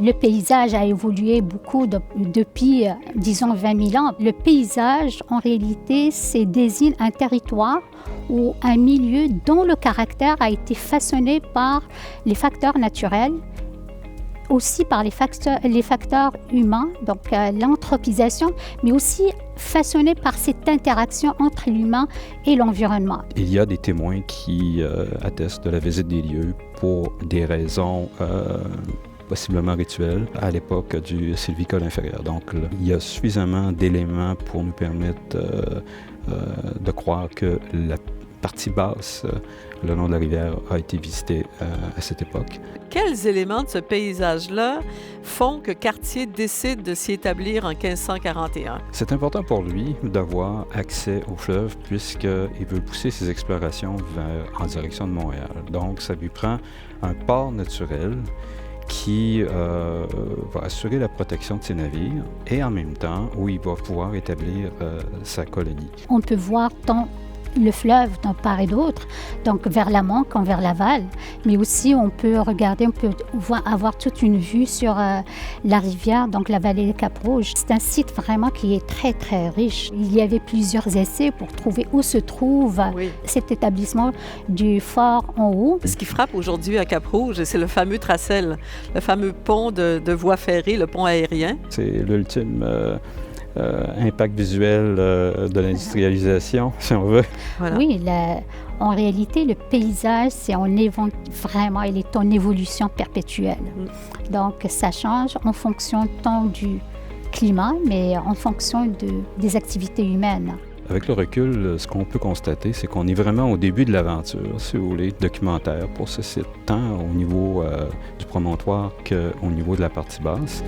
Le paysage a évolué beaucoup depuis, disons, 20 000 ans. Le paysage, en réalité, désigne un territoire ou un milieu dont le caractère a été façonné par les facteurs naturels, aussi par les facteurs humains, donc l'anthropisation, mais aussi façonné par cette interaction entre l'humain et l'environnement. Il y a des témoins qui attestent de la visite des lieux pour des raisons possiblement rituelles à l'époque du sylvicole inférieur. Donc, là, il y a suffisamment d'éléments pour nous permettre de croire que la partie basse, le long de la rivière, a été visitée à cette époque. Quels éléments de ce paysage-là font que Cartier décide de s'y établir en 1541? C'est important pour lui d'avoir accès au fleuve puisqu'il veut pousser ses explorations en direction de Montréal. Donc, ça lui prend un port naturel qui va assurer la protection de ses navires et en même temps où il va pouvoir établir sa colonie. On peut voir tant le fleuve d'un part et d'autre, donc vers l'amont comme vers l'aval, mais aussi on peut avoir toute une vue sur la rivière, donc la vallée des Cap-Rouges. C'est un site vraiment qui est très très riche. Il y avait plusieurs essais pour trouver où se trouve cet établissement du fort en haut. Ce qui frappe aujourd'hui à Cap-Rouge, c'est le fameux tracel, le fameux pont de voie ferrée, le pont aérien. C'est l'ultime impact visuel de l'industrialisation, si on veut. Voilà. Oui, en réalité, le paysage, il est en évolution perpétuelle. Donc, ça change en fonction tant du climat, mais en fonction des activités humaines. Avec le recul, ce qu'on peut constater, c'est qu'on est vraiment au début de l'aventure, si vous voulez, documentaire pour ce site, tant au niveau du promontoire qu'au niveau de la partie basse.